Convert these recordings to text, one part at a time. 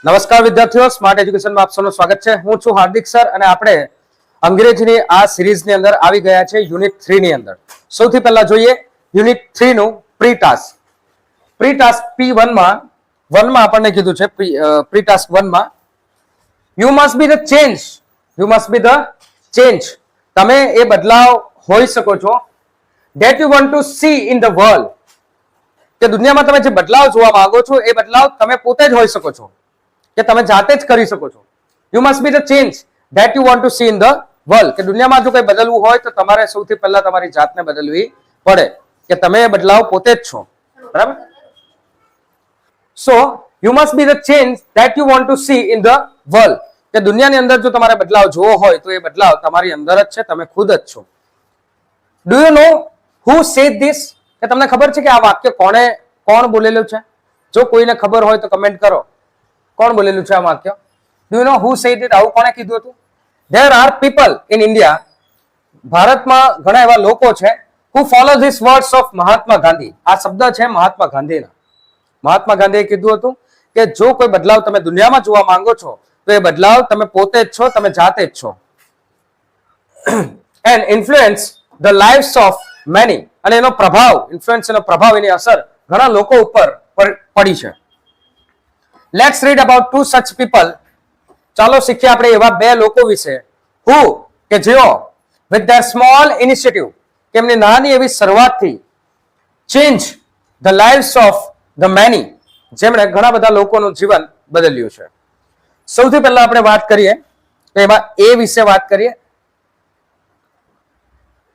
નમસ્કાર વિદ્યાર્થીઓ, સ્માર્ટ એજ્યુકેશનમાં આપ સૌનું સ્વાગત છે. હું છું હાર્દિક સર અને આપણે અંગ્રેજીની આ સિરીઝની અંદર આવી ગયા છે યુનિટ 3 ની અંદર. સૌથી પહેલા જોઈએ યુનિટ 3 નું pre task. Pre task P1 માં આપણને કીધું છે પ્રી ટાસ્ક 1 માં you must be the change. You must be the change. તમે એ બદલાવ હોઈ શકો છો that you want to see in the world. કે દુનિયામાં તમે જે બદલાવ જોવા માંગો છો એ બદલાવ તમે પોતે જ હોઈ શકો છો, કે તમે જાતે જ કરી શકો છો. You must be the change that you want to C in the world. કે દુનિયામાં જો કંઈ બદલવું હોય તો તમારે સૌથી પહેલા તમારી જાતને બદલવી પડે, કે તમે એ બદલાવ પોતે જ છો. બરાબર? So you must be the change that you want to C in the world. કે દુનિયાની અંદર જો તમારે બદલાવ જોવો હોય તો એ બદલાવ તમારી અંદર જ છે, તમે ખુદ જ છો. Do you know who said this? કે તમને ખબર છે કે આ વાક્ય કોણ બોલેલું છે? જો કોઈને ખબર હોય તો કમેન્ટ કરો. કોણ બોલેલું છે આ વાક્ય? Do you know who said it? આવું કોણે કીધું હતું? There are people in India. ભારતમાં ઘણા એવા લોકો છે હુ follow this words of Mahatma Gandhi. આ શબ્દ છે મહાત્મા ગાંધીના. મહાત્મા ગાંધીએ કીધું હતું કે જો કોઈ બદલાવ તમે દુનિયામાં જોવા માંગો છો તો એ બદલાવ તમે પોતે જ છો, તમે જાતે જ છો. And influence the lives of many. અને એનો પ્રભાવ, ઇન્ફ્લુઅન્સ, એનો પ્રભાવ, એની અસર ઘણા લોકો ઉપર પડી છે. Let's read about to such people. ચાલો શીખીએ આપણે એવા બે લોકો વિશે હુ કે જેઓ વિથ ધેર સ્મોલ ઇનિશિયેટિવ, કે એમની નાની એવી શરૂઆતથી change the lives of the many, જેમણે ઘણા બધા લોકોનું જીવન બદલ્યું છે. સૌથી પહેલા આપણે વાત કરીએ તો એમાં એ વિશે વાત કરીએ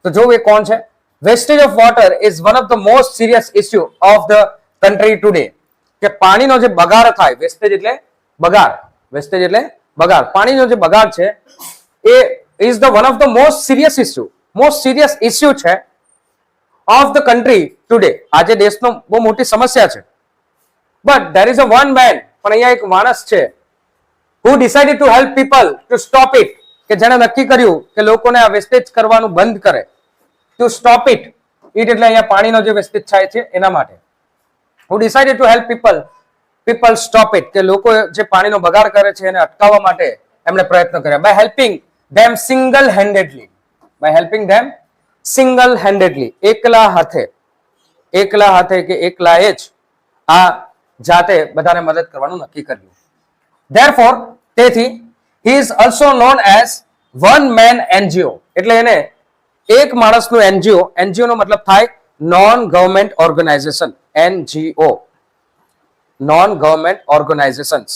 તો જો એ કોણ છે? Wastage of water is one of the most serious issue of the country today. કે પાણીનો જે બગાડ થાય, વેસ્ટેજ એટલે બગાડ, વેસ્ટેજ એટલે બગાડ, પાણીનો જે બગાડ છે એ is the one of the most serious issue છે ઓફ ધ કન્ટ્રી ટુડે. આજે દેશનો બહુ મોટી સમસ્યા છે. But there is a one man, પણ અહીંયા એક માણસ છે who decided to help people to stop it. કે જેણે નક્કી કર્યું કે લોકોને આ વેસ્ટેજ કરવાનું બંધ કરે. to stop it. it એટલે અહીંયા પાણીનો જે વેસ્ટેજ થાય છે એના માટે. who decided to help people stop it. કે લોકો જે પાણીનો બગાડ કરે છે એને અટકાવવા માટે એમણે પ્રયત્ન કર્યા. by helping them single handedly. એકલા હાથે કે એકલાએ જ આ જાતે બધાને મદદ કરવાનું નક્કી કર્યું. therefore તેથી he is also known as one man NGO. એટલે એને એક માણસનું NGO, NGO નો મતલબ થાય non government organisation, NGO, non government organisations.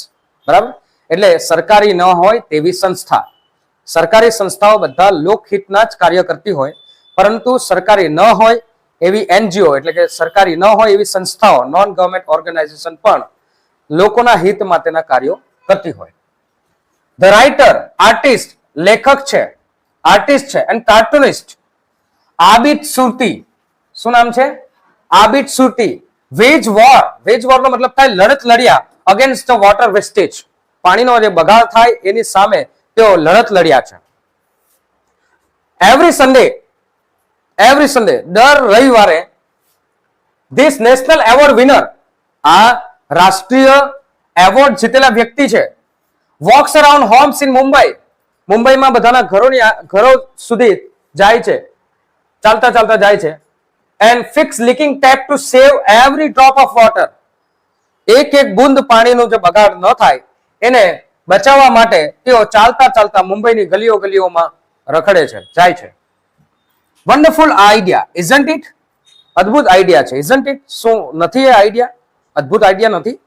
બરાબર? એટલે સરકારી ન હોય તેવી સંસ્થા. સરકારી સંસ્થાઓ બધા લોકહિતના જ કાર્ય કરતી હોય, પરંતુ સરકારી ન હોય એવી NGO એટલે કે સરકારી ન હોય એવી સંસ્થાઓ, નોન ગવર્મેન્ટ ઓર્ગેનાઇઝેશન પણ લોકોના હિત માટેના કાર્યો કરતી હોય. ધ રાઇટર, આર્ટિસ્ટ, લેખક છે, આર્ટિસ્ટ છે એન્ડ કાર્ટુનિસ્ટ આબિદ સુરતી. શું નામ છે? આબિદ સુરતી. વેજ વોર નો મતલબ થાય લડત લડ્યા અગેન્સ્ટ ધ વોટર વેસ્ટેજ. પાણીનો જે બગાડ થાય એની સામે તેઓ લડત લડ્યા છે. એવરી સન્ડે દર રવિવારે ધીસ નેશનલ એવોર્ડ વિનર, આ રાષ્ટ્રીય એવોર્ડ જીતેલા વ્યક્તિ છે, વોક્સ અરાઉન્ડ હોમ્સ ઇન મુંબઈમાં બધાના ઘરો સુધી જાય છે, ચાલતા જાય છે. And fix leaking tap to save every drop of water. એક બુંદ પાણીનો જે બગાડ ન થાય એને બચાવવા માટે તેઓ ચાલતા મુંબઈની ગલીઓમાં રખડે છે, જાય છે. Wonderful idea, isn't it? અદ્ભુત આઈડિયા છે, ઇઝન્ટ ઇટ? શું નથી એ આઈડિયા? અદ્ભુત આઈડિયા નથી?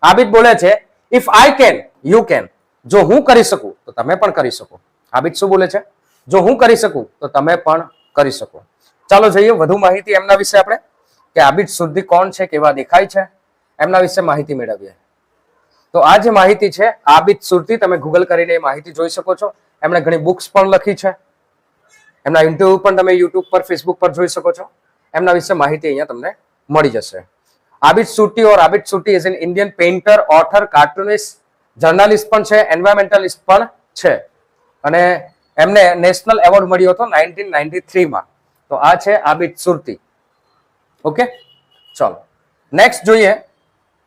આબિદ બોલે છે if I can you can. જો હું કરી શકું તો તમે પણ કરી શકો. આબિદ શું બોલે છે? જો હું કરી શકું તો તમે પણ કરી શકો. ચાલો જોઈએ વધુ માહિતી એમના વિશે આપણે, કે આબિદ સુરતી કોણ છે, કેવા દેખાય છે, એમના વિશે માહિતી મેળવીએ. તો આ જે માહિતી છે આબિદ સુરતી, તમે ગૂગલ કરીને એ માહિતી જોઈ શકો છો. એમણે ઘણી બુક્સ પણ લખી છે. એમના ઇન્ટરવ્યુ પણ તમે યુટ્યુબ પર, ફેસબુક પર જોઈ શકો છો. એમના વિશે માહિતી અહીંયા તમને મળી જશે. Abid Surti is an Indian painter, author, cartoonist, journalist પણ છે, એન્વાયરમેન્ટલિસ્ટ પણ છે. અને એમને નેશનલ એવોર્ડ મળ્યો હતો 1993 માં. તો આ છે આબિદ સુરતી. ઓકે, ચાલો નેક્સ્ટ જોઈએ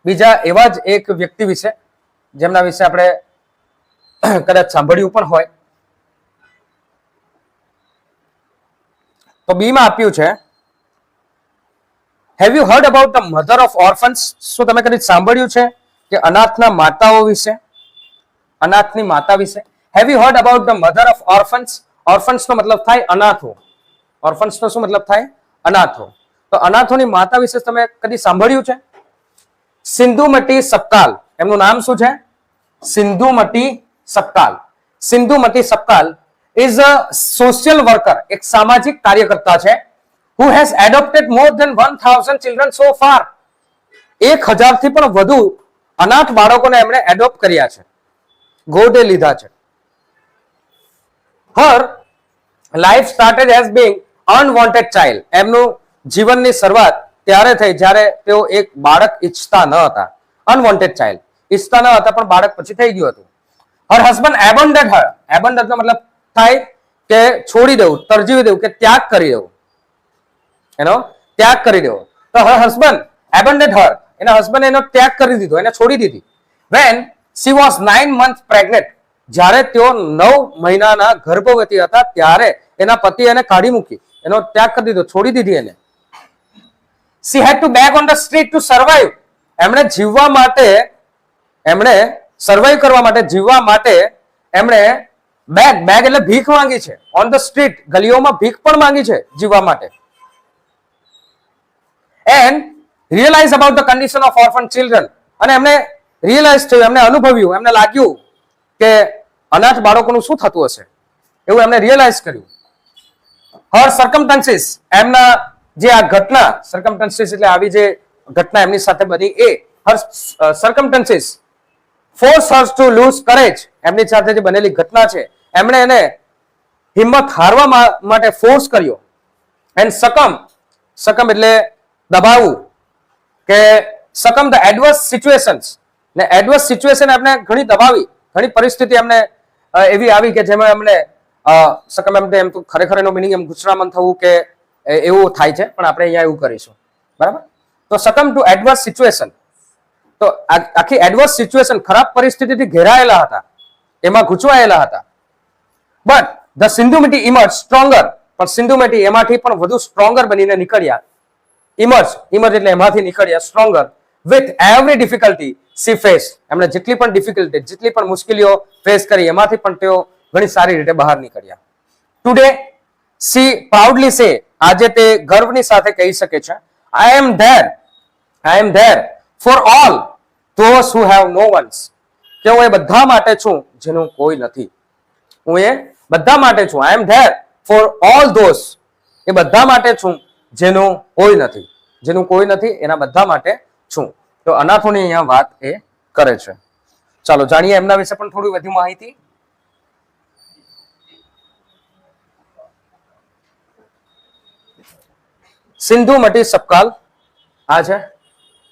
બીજા એવા જ એક વ્યક્તિ વિશે જેમના વિશે આપણે કદાચ સાંભળ્યું પણ હોય. તો બી માં આપ્યું છે, have you heard about the mother of orphans? શું તમે કદી સાંભળ્યું છે કે અનાથના માતાઓ વિશે, અનાથની માતા વિશે? Have you heard about the mother of orphans? Orphans નો મતલબ થાય અનાથો. ઓર્ફન્સ નો શું મતલબ થાય? અનાથો. તો અનાથોની માતા વિશે તમે કદી સાંભળ્યું છે? સિંધુમતી સપકાલ, એમનું નામ શું છે? સિંધુમતી સપકાલ. સિંધુમતી સપકાલ ઇઝ અ સોશિયલ વર્કર, એક સામાજિક કાર્યકર્તા છે, who has adopted more than 1000 children so far. 1000 થી પણ વધુ અનાથ બાળકોને એમણે એડોપ્ટ કર્યા છે, ગોદે લીધા છે. her life started as being unwanted child. એમનું જીવનની શરૂઆત ત્યારે થઈ જ્યારે તેઓ એક બાળક ઈચ્છતા ન હતા. અનવોન્ટેડ ચાઇલ્ડ, ઈચ્છતા ન હતા પણ બાળક પછી થઈ ગયું હતું. her husband abandoned her. abandoned નો મતલબ થાય કે છોડી દેવું, તરજીવી દેવું, કે ત્યાગ કરી દેવું, એનો ત્યાગ કરી દેવો. તો her husband abandoned her, એના હસબન્ડ એનો ત્યાગ કરી દીધો, એને છોડી દીધી. when she was 9 months pregnant, જ્યારે તેઓ 9 મહિનાના ગર્ભવતી હતા ત્યારે એના પતિ એને કાઢી મૂકી, એનો ત્યાગ કરી દીધો, છોડી દીધી એને. she had to beg on the street to survive. એમણે જીવવા માટે, એમણે સર્વાઈવ કરવા માટે, જીવવા માટે એમણે બેગ એટલે ભીખ માંગી છે. ઓન ધ સ્ટ્રીટ, ગલીઓમાં ભીખ પણ માંગી છે જીવવા માટે. and realize about the condition of orphan children. અને એમને રિયલાઇઝ થયું, એમને અનુભવ્યું, એમને લાગ્યું કે અનાથ બાળકોનું શું થતું હશે, એવું એમને રિયલાઇઝ કર્યું. her circumstances, એમના જે આ ઘટના, circumstances એટલે આવી જે ઘટના એમની સાથે બની, એ her circumstances force her to lose courage. એમની સાથે જે બનેલી ઘટના છે એમણે એને હિંમત હારવા માટે ફોર્સ કર્યો. and succumb એટલે દબાવવું, કે succumb the adverse situations. ને એડવર્સ સિચ્યુએશન એમને ઘણી દબાવી, ઘણી પરિસ્થિતિ એમને એવી આવી કે જેમાં એમને succumb એમ તો ખરેખર એનો મિનિંગ એમ ગુચરામણ થવું કે એવું થાય છે, પણ આપણે અહીંયા એવું કરીશું, બરાબર? તો succumb to adverse situation. તો આખી એડવર્સ સિચ્યુએશન, ખરાબ પરિસ્થિતિથી ઘેરાયેલા હતા, એમાં ગૂંચવાયેલા હતા. બટ ધ સિંધુમતી ઇમર્જ સ્ટ્રોંગર, પણ સિંધુમતી એમાંથી પણ વધુ સ્ટ્રોંગર બનીને નીકળ્યા. ઇમર્જ એટલે એમાંથી નીકળ્યા, stronger with every difficulty C face. એમણે જેટલી પણ ડિફિકલ્ટી, જેટલી પણ મુશ્કેલીઓ ફેસ કરી, એમાંથી પણ તેઓ ઘણી સારી રીતે બહાર નીકળ્યા. ટુડે સી પ્રાઉડલી સે, આજે તે ગર્વની સાથે કહી શકે છે, I am there for all those who have no ones. કે હું એ બધા માટે છું જેનું કોઈ નથી. હું એ બધા માટે છું. આઈ am there for all those, એ બધા માટે છું જેનું કોઈ નથી, જેનું કોઈ નથી એના બધા માટે છું. તો અનાથોની અહીંયા વાત એ કરે છે. ચાલો જાણીએ એમના વિશે પણ થોડી વધુ માહિતી. સિંધુમતી સપકાલ આ છે,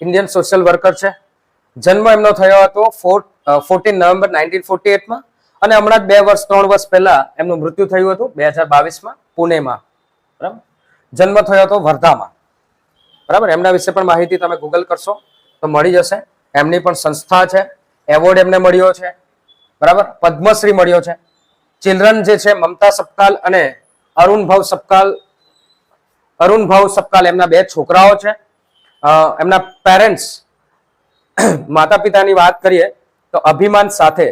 ઇન્ડિયન સોશિયલ વર્કર છે. જન્મ એમનો થયો હતો 14 નવેમ્બર 1948 માં, અને હમણાં જ 2 વર્ષ 3 વર્ષ પહેલા એમનું મૃત્યુ થયું હતું 2022 માં પુણેમાં, બરાબર? જન્મ થયો હતો વર્ધામાં, બરાબર? એમના વિશે પણ માહિતી તમે ગૂગલ કરશો તો મળી જશે. એમની પણ સંસ્થા છે, એવોર્ડ એમને મળ્યો છે, બરાબર? પદ્મશ્રી મળ્યો છે. ચિલ્ડ્રન જે છે મમતા સપકાલ અને અરુણભાવ સપકાલ, એમના 2 છોકરાઓ છે. એમના પેરેન્ટ્સ, માતા પિતાની વાત કરીએ તો અભિમાન સાથે,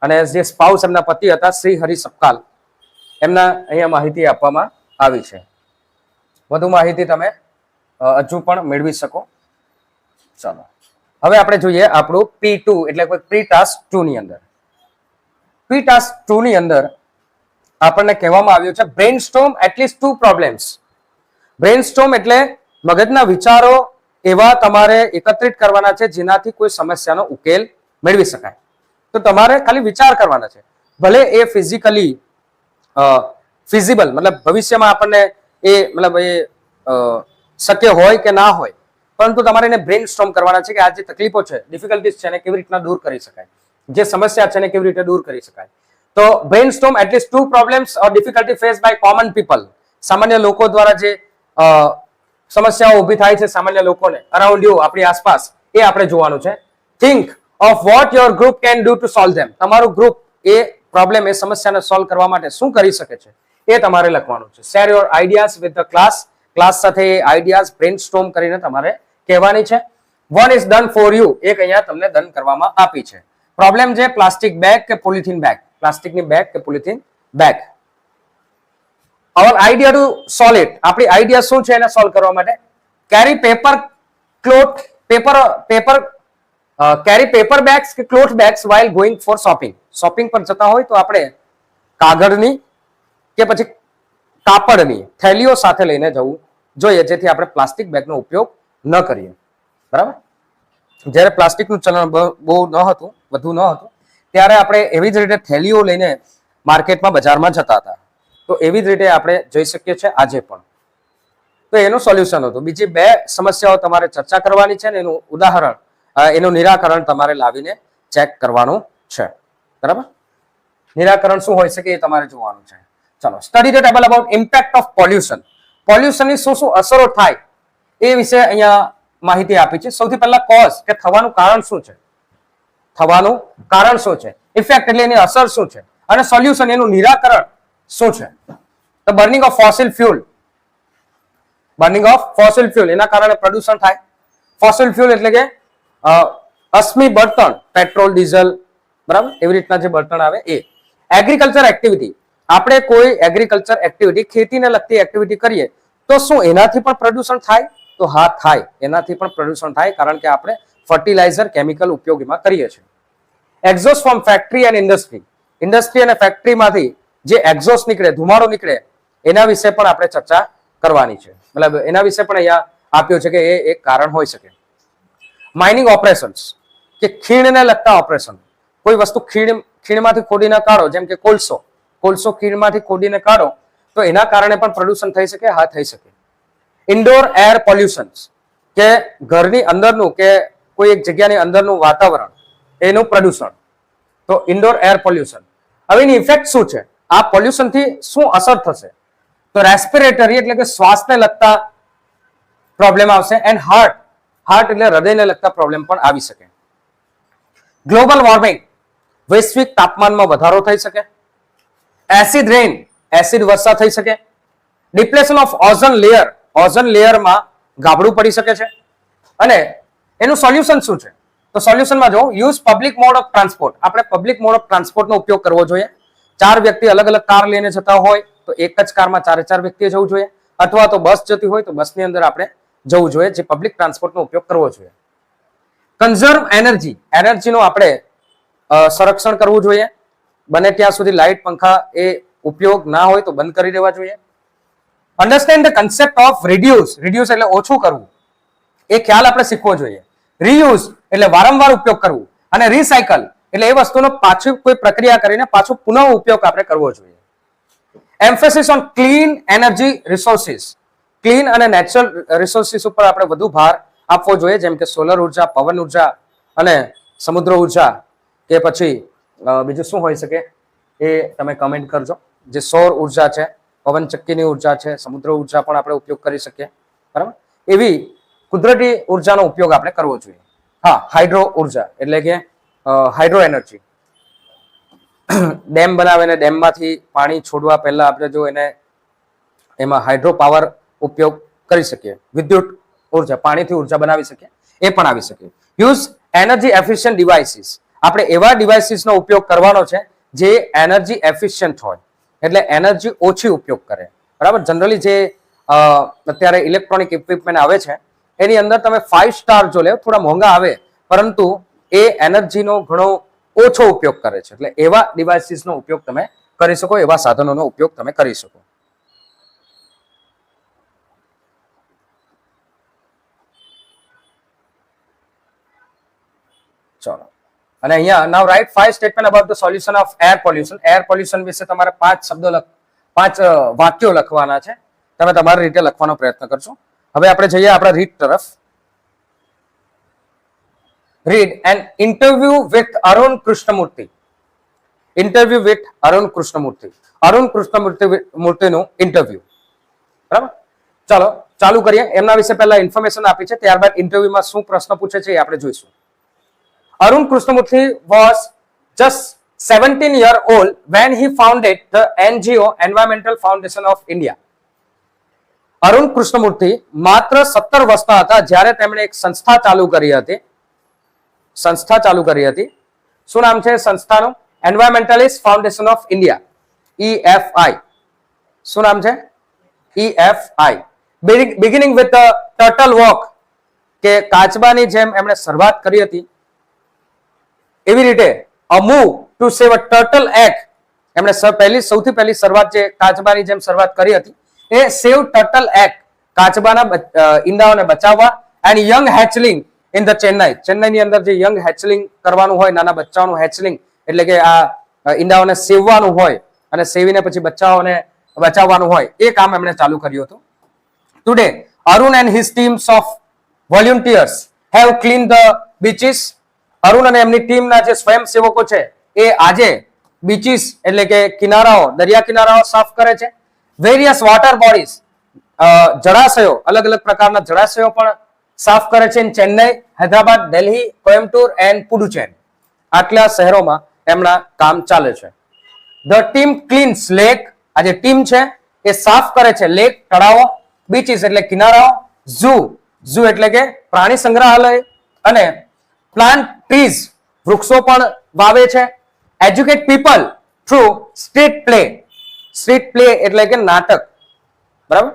અને જે સ્પાઉસ એમના પતિ હતા શ્રી હરિ સપકાલ, એમના અહીંયા માહિતી આપવામાં આવી છે. વધુ માહિતી તમે હજુ પણ મેળવી શકો. ચાલો હવે આપણે જોઈએ આપણું P2 એટલે પ્રી ટાસ્ક 2 ની અંદર. પ્રી ટાસ્ક 2 ની અંદર આપણને કહેવામાં આવ્યું છે બ્રેઇનસ્ટોર્મ એટલીસ્ટ 2 પ્રોબ્લેમ્સ. બ્રેઇનસ્ટોર્મ એટલે મગજના વિચારો એવા તમારે એકત્રિત કરવાના છે જેનાથી કોઈ સમસ્યાનો ઉકેલ મેળવી શકાય. તો તમારે ખાલી વિચાર કરવાના છે, ભલે એ ફિઝિકલી ફિઝિબલ, મતલબ ભવિષ્યમાં આપણને એ મતલબ એ શક્ય હોય કે ના હોય, પરંતુ તમારે એને બ્રેઇનસ્ટોર્મ કરવાના છે કે આ જે તકલીફો છે, ડિફિકલ્ટીઝ છે એને કેવી રીતના દૂર કરી શકાય, જે સમસ્યા છે એને કેવી રીતે દૂર કરી શકાય. તો brainstorm at least 2 problems or difficulty face by common people. સામાન્ય લોકો દ્વારા જે સમસ્યાઓ ઊભી થાય છે સામાન્ય લોકોને અરાઉન્ડ યુ, આપણી આસપાસ, એ આપણે જોવાનું છે. Think of what your group can do to solve them. તમારું ગ્રુપ એ પ્રોબ્લેમ, એ સમસ્યાને સોલ્વ કરવા માટે શું કરી શકે છે એ તમારે લખવાનું છે. Share your ideas with the class. Class સાથે એ આઈડિયાઝ બ્રેઇનસ્ટોર્મ કરીને તમારે કહેવાની છે. One is done for you, એક અહીંયા તમને ડન કરવામાં આપી છે. પ્રોબ્લેમ છે પ્લાસ્ટિક બેગ કે પોલિથીન બેગ, પ્લાસ્ટિકની બેગ કે polythene bag. Our idea to solve it, આપણી આઈડિયા શું છે એને સોલ્વ કરવા માટે. Carry paper cloth paper carry paper bags કે cloth bags while going for shopping. Shopping પર જતા હોય તો આપણે કાગળની કે પછી કાપડની થેલીઓ સાથે લઈને જવું જોઈએ, જેથી આપણે પ્લાસ્ટિક બેગનો ઉપયોગ ન કરીએ. બરાબર. જ્યારે પ્લાસ્ટિકનું ચલણ બહુ ન હતું, વધુ ન હતું, ત્યારે આપણે એવી જ રીતે થેલીઓ લઈને માર્કેટમાં, બજારમાં જતા હતા. તો એવી જ રીતે આપણે જઈ શકીએ છીએ આજે પણ. તો એનું સોલ્યુશન હતું. બીજી બે સમસ્યાઓ તમારે ચર્ચા કરવાની છે ને એનું ઉદાહરણ, એનું નિરાકરણ તમારે લાવીને ચેક કરવાનું છે. બરાબર. નિરાકરણ શું હોઈ શકે એ તમારે જોવાનું છે. ચલો, study the table about impact of pollution. પોલ્યુશનની શું શું અસરો થાય એ વિશે અહીંયા માહિતી આપી છે. સૌથી પહેલા કોઝ, કે થવાનું કારણ શું છે, થવાનું કારણ શું છે. ઇફેક્ટ એટલે એની અસર શું છે, અને સોલ્યુશન એનું નિરાકરણ શું છે. તો burning of fossil fuel, burning of fossil fuel એના કારણે પ્રદૂષણ થાય. ફોસિલ ફ્યુલ એટલે કે અશ્મિ બળતણ, પેટ્રોલ, ડીઝલ, બરાબર, એવી રીતના જે બળતણ આવે એ. એગ્રીકલ્ચર એક્ટિવિટી, આપણે કોઈ એગ્રીકલ્ચર એક્ટિવિટી, ખેતીને લગતી એક્ટિવિટી કરીએ તો શું એનાથી પણ પ્રદૂષણ થાય? તો હા, થાય. એનાથી પણ પ્રદૂષણ થાય, કારણ કે આપણે ફર્ટિલાઇઝર, કેમિકલ ઉપયોગમાં કરીએ છીએ. Exhaust from factory and industry, industry અને ફેક્ટરીમાંથી જે એક્ઝોસ્ટ નીકળે, ધુમાડો નીકળે, એના વિશે પણ આપણે ચર્ચા કરવાની છે. મતલબ એના વિશે પણ અહીંયા આપ્યું છે કે એ એક કારણ હોઈ શકે. માઇનિંગ ઓપરેશન્સ, કે ખીણને લગતા ઓપરેશન. કોઈ વસ્તુ ખીણમાંથી ખોદીને કાઢો, જેમ કે કોલસો ખીણમાંથી ખોદીને કાઢો તો એના કારણે પણ પ્રદૂષણ થઈ શકે. હા, થઈ શકે. ઇન્ડોર એર પોલ્યુશન્સ, કે ઘરની અંદરનું કે કોઈ એક જગ્યાની અંદરનું વાતાવરણ, એનું પ્રદૂષણ. તો ઇન્ડોર એર પોલ્યુશન. હવે એની ઇફેક્ટ શું છે, આ પોલ્યુશનથી શું અસર થશે? તો રેસ્પિરેટરી એટલે કે શ્વાસને લગતા પ્રોબ્લેમ આવશે. એન્ડ હાર્ટ એટલે હૃદયને લગતા પ્રોબ્લેમ પણ આવી શકે. ગ્લોબલ વોર્મિંગ, વૈશ્વિક તાપમાનમાં વધારો થઈ શકે. એસિડ રેઇન, એસિડ વર્ષા થઈ શકે. Depletion of ozone layer, ozone લેયરમાં ગાબડું પડી શકે છે. અને એનું સોલ્યુશન શું છે? તો સોલ્યુશનમાં જો, use public mode of transport, આપણે પબ્લિક મોડ ઓફ ટ્રાન્સપોર્ટનો ઉપયોગ કરવો જોઈએ. 4 વ્યક્તિ અલગ અલગ કાર લઈને જતા હોય તો એક જ કારમાં 4 વ્યક્તિએ જવું જોઈએ, અથવા તો બસ જતી હોય તો બસની અંદર આપણે જવું જોઈએ, જે પબ્લિક ટ્રાન્સપોર્ટનો ઉપયોગ કરવો જોઈએ. કન્ઝર્વ એનર્જી, એનર્જીનો આપણે સંરક્ષણ કરવું જોઈએ. બને ત્યાં સુધી લાઇટ, પંખા એ ઉપયોગ ના હોય તો બંધ કરી દેવા જોઈએ. Understand the concept of reduce, reduce એટલે ઓછું કરવું, એ ખ્યાલ આપણે શીખવો જોઈએ. રીયુઝ એટલે વારંવાર ઉપયોગ કરવું, અને રિસાયકલ એટલે એ વસ્તુનો પાછું કોઈ પ્રક્રિયા કરીને પાછું પુનઃ ઉપયોગ આપણે કરવો જોઈએ. Emphasis on clean energy resources, clean અને નેચરલ રિસોર્સિસ ઉપર આપણે વધુ ભાર આપવો જોઈએ, જેમ કે સોલર ઉર્જા, પવન ઉર્જા અને સમુદ્ર ઉર્જા, કે પછી બીજું શું હોઈ શકે એ તમે કમેન્ટ કરજો. જે સૌર ઉર્જા છે, પવન ચક્કીની ઉર્જા છે, સમુદ્ર ઉર્જા પણ આપણે ઉપયોગ કરી શકીએ. બરાબર. એવી કુદરતી ઉર્જાનો ઉપયોગ આપણે કરવો જોઈએ. હા, હાઇડ્રો ઉર્જા એટલે કે હાઇડ્રો એનર્જી, ડેમ બનાવીને ડેમમાંથી પાણી છોડવા પહેલા આપણે જો એને એમાં હાઇડ્રો પાવર ઉપયોગ કરી શકીએ. વિદ્યુત ઉર્જા, પાણીથી ઉર્જા બનાવી શકીએ, એ પણ આવી શકે. યુઝ એનર્જી એફિશિયન્ટ ડિવાઇસીસ, આપણે એવા ડિવાઇસીસનો ઉપયોગ કરવાનો છે જે એનર્જી એફિશિયન્ટ હોય, એટલે એનર્જી ઓછી ઉપયોગ કરે. બરાબર. જનરલી જે અત્યારે ઇલેક્ટ્રોનિક ઇક્વિપમેન્ટ આવે છે એની અંદર તમે 5 સ્ટાર જો લે, થોડા મોંઘા આવે, પરંતુ એ એનર્જીનો ઘણો ઓછો ઉપયોગ કરે છે. એટલે એવા ડિવાઇસીસનો ઉપયોગ તમે કરી શકો, એવા સાધનોનો ઉપયોગ તમે કરી શકો. ચલો, અને અહીંયા now right 5 statement about the solution of air pollution. Air pollution વિશે તમારે 5 શબ્દો 5 વાક્યો લખવાના છે. તમે તમારી રીતે લખવાનો પ્રયત્ન કરશો. હવે આપણે જઈએ આપણા રીડ તરફ. Read an interview with Arun Krishnamurthy. Interview with Arun Krishnamurthy. Arun કૃષ્ણમૂર્તિનું ઇન્ટરવ્યુ. બરાબર. ચાલો, ચાલુ કરીએ. એમના વિશે પહેલા ઇન્ફોર્મેશન આપી છે, ત્યારબાદ ઇન્ટરવ્યુમાં શું પ્રશ્ન પૂછે છે એ આપણે જોઈશું. Arun Krishnamurthy was just 17 year old when he founded the NGO Environmental Foundation of India. Arun Krishnamurthy માત્ર 17 વર્ષના હતા જ્યારે તેમણે એક સંસ્થા ચાલુ કરી હતી. શું નામ છે સંસ્થાનું? Environmentalist foundation of India, EFI. શું નામ છે? EFI. Beginning with turtle walk, કે કાચબાની જેમ એમણે શરૂઆત કરી હતી, એવી રીતે અ move to save a turtle egg, એમણે સૌથી પહેલી શરૂઆત જે કાચબાની જેમ શરૂઆત કરી હતી એ સેવ ટર્ટલ એગ, કાચબાના ઈંડાઓને બચાવવા, એન્ડ યંગ હેચલિંગ ઇન ધ ચેન્નઈની અંદર જે યંગ હેચલિંગ કરવાનું હોય, નાના બચ્ચાઓનું હેચલિંગ એટલે કે આ ઈંડાઓને સેવવાનું હોય અને સેવીને પછી બચ્ચાઓને બચાવવાનું હોય, એ કામ એમણે ચાલુ કર્યું હતું. Today Arun and his teams of volunteers have clean the beaches. Arun અને એમની ટીમના જે સ્વયંસેવકો છે એ આજે બીચીસ એટલે કે કિનારાઓ, દરિયા કિનારાઓ સાફ કરે છે. વેરિયસ વોટર બોડીઝ, જળાશયો, અલગ અલગ પ્રકારના જળાશયો પણ સાફ કરે છે. ચેન્નઈ, હૈદરાબાદ, દિલ્હી, કોયમ્બતુર એન્ડ પુડુચેરી, આટલા શહેરોમાં એમના કામ ચાલે છે. ધ ટીમ ક્લીન્સ લેક, આ જે ટીમ છે એ સાફ કરે છે લેક, તળાવો. બીચીસ એટલે કિનારાઓ. ઝૂ એટલે કે પ્રાણી સંગ્રહાલય. અને પ્લાન્ટ ટ્રીઝ, વૃક્ષો પણ વાવે છે. Educate people through street play એટલે કે નાટક, બરાબર?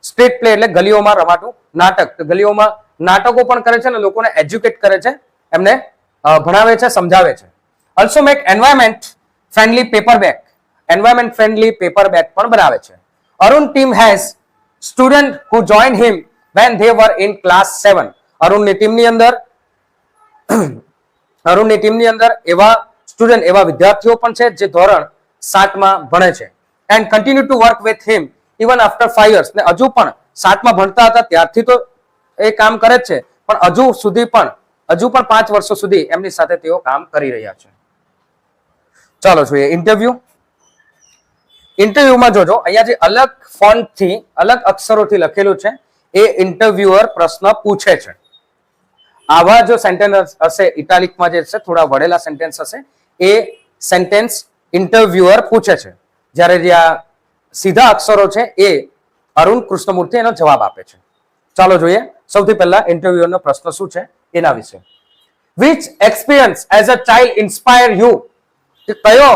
સ્ટ્રીટ પ્લે એટલે ગલીઓમાં રમાતું નાટક. ગલીઓમાં નાટકો પણ કરે છે અને લોકોને એજ્યુકેટ કરે છે, એમને ભણાવે છે, સમજાવે છે. Also make environment friendly paper bag પણ બનાવે છે. Arun team has student who join him when they were in class 7. અરુણની ટીમની અંદર એવા સ્ટુડન્ટ, એવા વિદ્યાર્થીઓ પણ છે જે ધોરણ 7 માં ભણે છે. And continue to work with him even after 5 years. ને હજુ પણ 7 માં ભણતા હતા ત્યારથી તો એ કામ કરે જ છે, પણ હજુ પણ 5 વર્ષો સુધી એમની સાથે તેઓ કામ કરી રહ્યા છે. ચાલો જોઈએ ઇન્ટરવ્યુમાં જોજો, અહીંયા જે અલગ ફોન્ટથી, અલગ અક્ષરોથી લખેલું છે એ ઇન્ટરવ્યુઅર પ્રશ્ન પૂછે છે. આવા જો સેન્ટેન્સ હશે, ઇટાલિકમાં જે છે થોડા વળેલા સેન્ટેન્સ હશે, એ સેન્ટેન્સ ઇન્ટરવ્યુઅર પૂછે છે. જ્યારે જે આ સીધા અક્ષરો છે એ અરુણ કૃષ્ણમૂર્તિ એનો જવાબ આપે છે. ચાલો જોઈએ સૌથી પહેલા ઇન્ટરવ્યુઅરનો પ્રશ્ન શું છે એના વિશે. Which experience as a child inspire you, કે કયો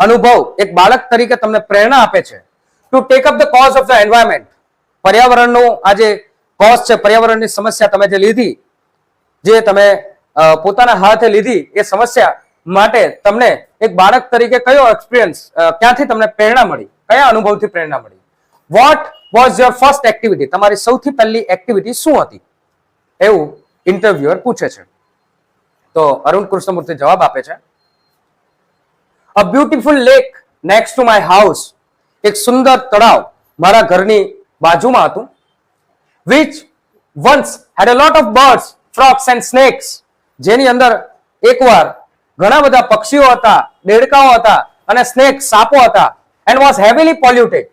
અનુભવ એક બાળક તરીકે તમને પ્રેરણા આપે છે to take up the cause of the environment. પર્યાવરણનો આ જે કોઝ છે, પર્યાવરણની સમસ્યા તમે જે લીધી, જે તમે પોતાના હાથે લીધી, એ સમસ્યા માટે તમને એક બાળક તરીકે કયો એક્સપિરિયન્સ, ક્યાંથી તમને પ્રેરણા મળી, કયા અનુભવથી પ્રેરણા મળી? What was your first activity, તમારી સૌથી પહેલી એક્ટિવિટી શું હતી, એવું ઇન્ટરવ્યુઅર પૂછે છે. તો અરુણ કૃષ્ણમૂર્તિ જવાબ આપે છે, a beautiful lake next to my house, એક સુંદર તળાવ મારા ઘરની બાજુમાં હતું. which once had a lot of birds, frogs and snakes, જેની અંદર એકવાર ઘણા બધા પક્ષીઓ હતા, દેડકાઓ હતા અને સ્નેક, સાપો હતા. and was heavily polluted,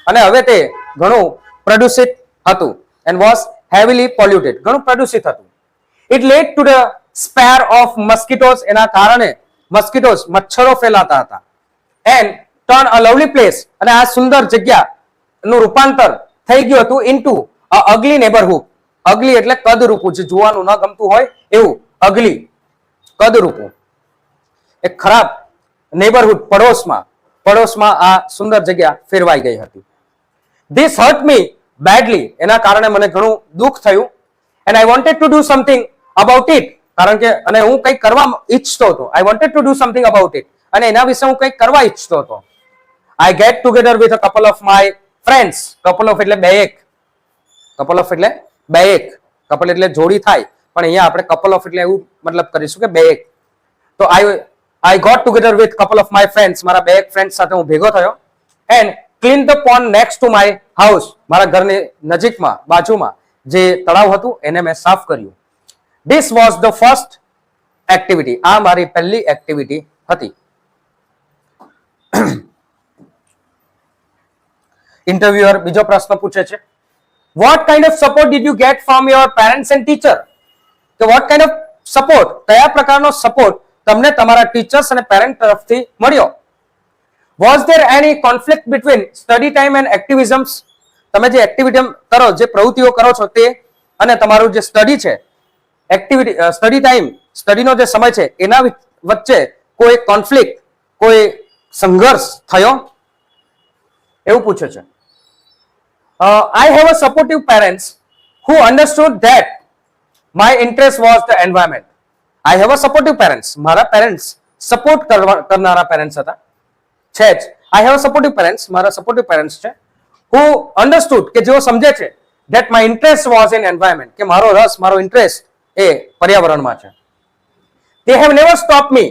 અને હવે તે ઘણું પ્રદૂષિત હતું. and was heavily polluted, ઘણું પ્રદૂષિત હતું. it led to the spare of mosquitoes, એના કારણે મસ્કીટોસ, મચ્છરો ફેલાતા હતા. and turn a lovely place, અને આ સુંદર જગ્યાનું રૂપાંતર થઈ ગયું હતું into a ugly neighborhood. અગલી એટલે કદરૂપું, જે જોવાનું ન ગમતું હોય એવું અગલી, કદરૂપું, એક ખરાબ નેબરહુડ, પડોશમાં આ સુંદર જગ્યા ફેરવાઈ ગઈ હતી. This hurt me badly, એના કારણે મને ઘણું દુઃખ થયું. and I wanted to do something about it, કારણ કે અને હું કંઈક કરવા ઈચ્છતો હતો. I wanted to do something about it, અને એના વિશે હું કંઈક કરવા ઈચ્છતો હતો. I get together with a couple of my friends. couple of એટલે બે એક, કપલ એટલે જોડી થાય, પણ અહીંયા આપણે couple of એટલે એવું મતલબ કરીશું કે બે એક. તો I got together with couple of my friends, મારા બે એક ફ્રેન્ડ સાથે હું ભેગો થયો. and clean the pond next to my house, મારા ઘરની નજીકમાં, બાજુમાં જે તળાવ હતું એને મેં સાફ કર્યું. This was the first activity, આ મારી પહેલી એક્ટિવિટી હતી. ઇન્ટરવ્યુઅર બીજો પ્રશ્ન પૂછે છે, what kind of support did you get from your parents and teacher? So what kind of support, કયા પ્રકારનો સપોર્ટ તમને તમારા ટીચર્સ અને પેરેન્ટ તરફથી મળ્યો? Was there any conflict between study time and activisms? તમે જે એક્ટિવિટી કરો, જે પ્રવૃત્તિઓ કરો છો તે અને તમારું જે સ્ટડી છે, એક્ટિવિટી સ્ટડી ટાઈમ, સ્ટડીનો જે સમય છે એના વચ્ચે કોઈ કોન્ફ્લિક્ટ, કોઈ સંઘર્ષ થયો? એવું પૂછે છે. I have a supportive parents who understood that my interest was the environment. I have a supportive parents. મારા પેરેન્ટ્સ સપોર્ટ કરનારા પેરેન્ટ્સ હતા, છે જ. I have a supportive parents. મારા સપોર્ટિવ પેરેન્ટ્સ છે. Who understood, કે જેઓ સમજે છે that my interest was in environment, કે મારો રસ, મારો ઇન્ટરેસ્ટ એ પર્યાવરણમાં છે. They have never stopped me.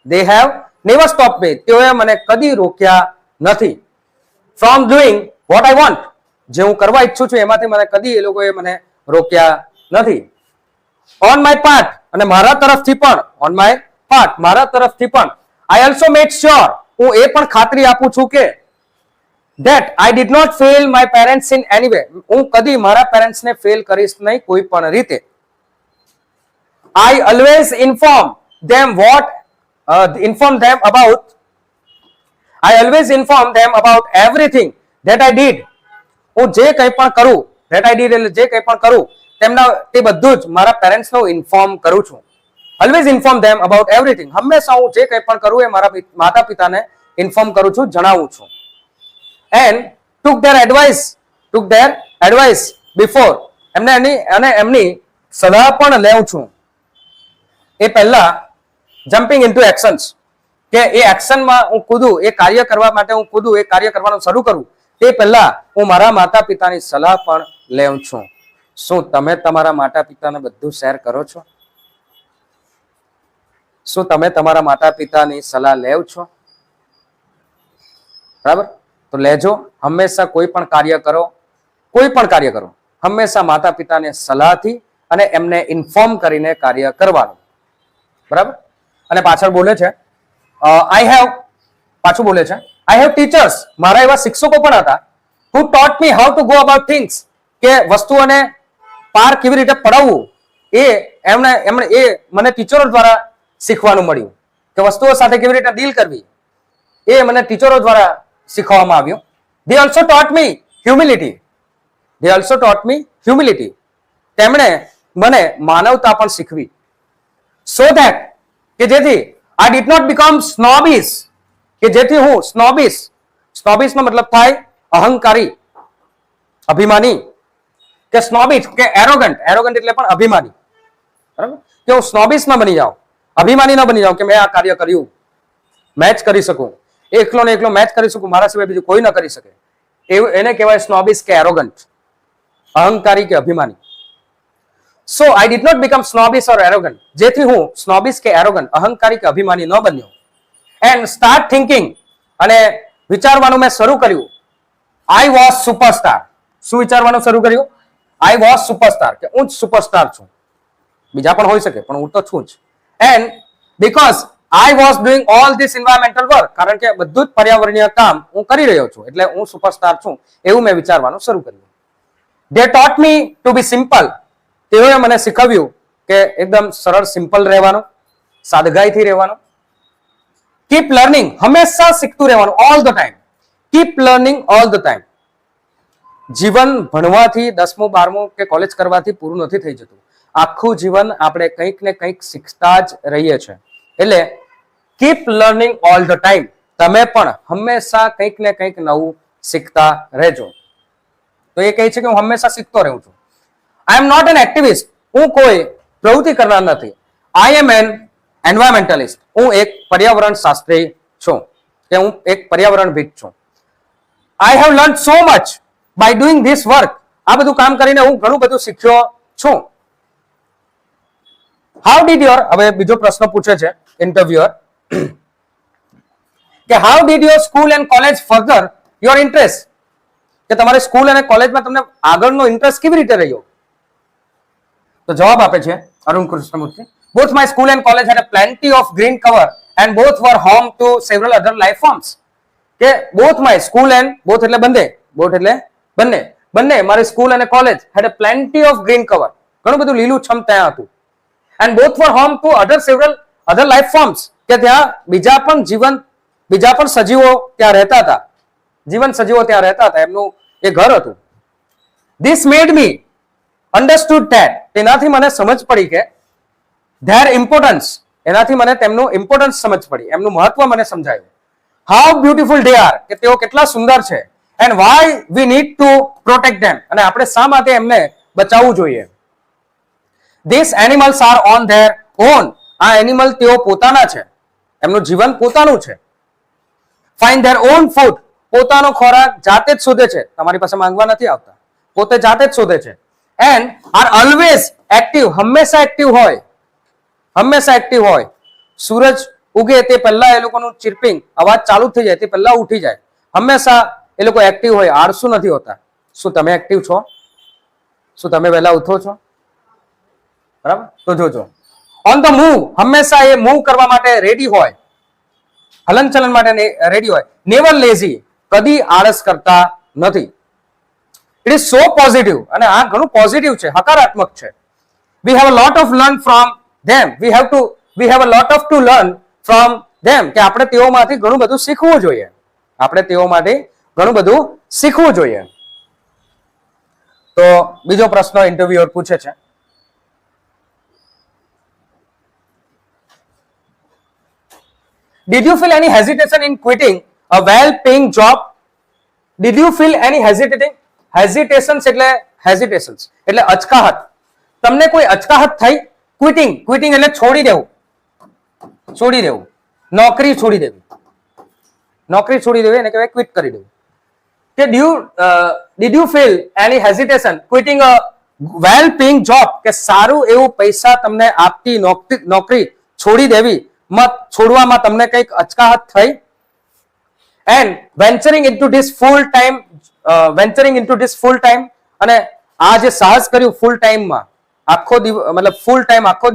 They have never stopped me. તેઓએ મને કદી રોક્યા નથી. From doing what I want. જે હું કરવા ઈચ્છું છું એમાંથી મને કદી એ લોકોએ મને રોક્યા નથી. On my part, અને મારા તરફથી પણ, on my part, મારા તરફથી પણ, I also made sure, હું એ પણ ખાતરી આપું છું કે that I did not fail my parents in any way. હું કદી મારા પેરેન્ટ્સને ફેલ કરીશ નહીં કોઈ પણ રીતે. I always inform them about everything that I did. હું જે કંઈ પણ કરું, that I did એટલે જે કંઈ પણ કરું તેમના તે બધું જ મારા પેરેન્ટ્સનો ઇન્ફોર્મ કરું છું. Always inform them about everything. હંમેશા હું જે કંઈ પણ કરું એ મારા માતા પિતાને ઇન્ફોર્મ કરું છું, જણાવું છું. And took their advice before. એમની સલાહ પણ લેવું છું એ પહેલા. જમ્પિંગ ઇન્ટુ એક્શન્સ, કે એ એક્શનમાં હું કૂદું, એ કાર્ય કરવા માટે હું કૂદું, એ કાર્ય કરવાનું શરૂ કરું તે પહેલા હું મારા માતા પિતાની સલાહ પણ લેવું છું. શું તમે તમારા માતા પિતાને બધું શેર કરો છો? શું તમે તમારા માતા પિતાની સલાહ લેવ છો? બરાબર, તો લેજો. હંમેશા કોઈ પણ કાર્ય કરો, હંમેશા માતા પિતાને સલાહથી અને એમને ઇન્ફોર્મ કરીને કાર્ય કરવાનું. બરાબર. અને પાછળ બોલે છે I have teachers, મારા એવા શિક્ષકો પણ હતા, who taught me how to go about things, કે વસ્તુઓને પાર કેવી રીતે પડાવવું એ મને ટીચરો દ્વારા શીખવાનું મળ્યું, કે વસ્તુઓ સાથે કેવી રીતે ડીલ કરવી એ મને ટીચરો દ્વારા શીખવવામાં આવ્યું. They also taught me humility. તેમણે મને માનવતા પણ શીખવી. So that, કે જેથી I did not become snobbish, કે જેથી હું snobbish નો મતલબ થાય અહંકારી, અભિમાની, કે snobbish કે arrogant એટલે પણ અભિમાની. બરાબર, કે હું snobbish ન બની જાઉં, અભિમાની ન બની જાઉં કે મેં આ કાર્ય કર્યું, મેચ કરી શકું, એકલો ને એકલો મેચ કરી શકું, મારા સિવાય બીજું કોઈ ન કરી શકે, એવું એને કહેવાય snobbish કે arrogant, અહંકારી કે અભિમાની. So I did not become snobbish or arrogant, જેથી હું snobbish કે arrogant, અહંકારી કે અભિમાની ન બન્યો. And start thinking, અને વિચારવાનું મેં શરૂ કર્યું. I was superstar. શું વિચારવાનું શરૂ કર્યું? I was superstar, કે હું જ સુપરસ્ટાર છું. બીજા પણ હોઈ શકે પણ હું તો છું જ. And because I was doing all this environmental work, કારણ કે બધું જ પર્યાવરણીય કામ હું કરી રહ્યો છું એટલે હું સુપરસ્ટાર છું એવું મેં વિચારવાનું શરૂ કર્યું. They taught me to be simple. તેઓએ મને શીખવ્યું કે એકદમ સરળ, સિમ્પલ રહેવાનું, સાદગાઈથી રહેવાનું. Keep learning, હંમેશા શીખતું રહેવાનું, all the time. Keep learning all the time. જીવન ભણવાથી, 10મું 12મું કે કોલેજ કરવાથી પૂરું નથી થઈ જતું. આખું જીવન આપણે કંઈક ને કંઈક શીખતા જ રહીએ છીએ. એટલે keep learning all the time. તમે પણ હંમેશા કંઈક ને કંઈક નવું શીખતા રહેજો. તો એ કહે છે કે હું હંમેશા શીખતો રહું છું. I am not an activist. હું કોઈ પ્રવૃત્તિ કરનાર નથી. I am an environmentalist. હું એક પર્યાવરણ શાસ્ત્રી છું, કે હું એક પર્યાવરણવિદ છું. I have learned so much by doing this work. આ બધું કામ કરીને હું ઘણું બધું શીખ્યો છું. How did your, હવે બીજો પ્રશ્ન પૂછે છે ઇન્ટરવ્યુઅર, કે how did your school and college further your interest? કે તમારે સ્કૂલ અને કોલેજમાં તમને આગળનો ઇન્ટરેસ્ટ કેવી રીતે રહ્યો? તો જવાબ આપે છે Arun Krishnamurthy. Both my school and college had a plenty of green cover and both were home to several other life forms. કે both my school and, both એટલે બંને, બંને મારી સ્કૂલ અને college had a plenty of green cover, ઘણું બધું લીલુંછમ ત્યાં હતું. And both were home to several other life forms, કે ત્યાં બીજા પણ સજીવો ત્યાં રહેતા હતા, જીવન સજીવો ત્યાં રહેતા હતા, એમનું એ ઘર હતું. This made me understood that, તેનાથી મને સમજ પડી કે ધેર ઇમ્પોર્ટન્સ, એનાથી મને તેમનું ઇમ્પોર્ટન્સ સમજ પડી, એમનું મહત્વ મને સમજાયું. હાઉ બ્યુટીફુલ દે આર, કે તેઓ કેટલા સુંદર છે. And why we need to protect them, અને આપણે શા માટે એમને બચાવવું જોઈએ. This animals are on there on, આ એનિમલ તેઓ પોતાના છે, એમનું જીવન પોતાનું છે. ફાઇન્ડ ધેર ઓન ફૂડ, પોતાનો ખોરાક જાતે જ શોધે છે, તમારી પાસે માંગવા નથી આવતા, પોતે જાતે જ શોધે છે. એન્ડ આર ઓલવેઝ એક્ટિવ, હંમેશા એક્ટિવ હોય, હંમેશા એક્ટિવ હોય. સૂરજ ઉગે તે પહેલા એ લોકોનું ચિર્પિંગ અવાજ ચાલુ થઈ જાય તે પહેલા ઉઠી જાય, હંમેશા એ લોકો એક્ટિવ હોય, આળસુ નથી હોતા. શું તમે એક્ટિવ છો? શું તમે વહેલા ઉઠો છો? બરાબર, તો જોજો. ઓન ધ મૂવ, હંમેશા એ મૂવ કરવા માટે રેડી હોય, હલનચલન માટે રેડી હોય. નેવર લેઝી, કદી આળસ કરતા નથી. ઇટ ઇઝ સો પોઝિટિવ, અને આ ઘણું પોઝિટિવ છે, હકારાત્મક છે. We have a lot of learn from them, we have a lot of to learn from them, કે આપણે તેઓમાંથી ઘણું બધું શીખવું જોઈએ, આપણે તેઓમાંથી ઘણું બધું શીખવું જોઈએ. તો બીજો પ્રશ્ન ઇન્ટરવ્યુઅર પૂછે છે, Did you feel any hesitation in quitting a well-paying job? Did you feel any hesitations એટલે અચકાહટ. તમને કોઈ અચકાહટ થઈ? ક્વિટિંગ એટલે છોડી દેવું, નોકરી છોડી દેવી એને કહેવાય ક્વિટ કરી દેવું. કે did you feel any hesitation quitting a well-paying job, કે સારું એવું પૈસા તમને આપતી નોકરી છોડવામાં તમને કંઈક અચકાહટ થઈ? And venturing into this full time, અને આ જે સાહસ કર્યું ફૂલ ટાઈમમાં, આખો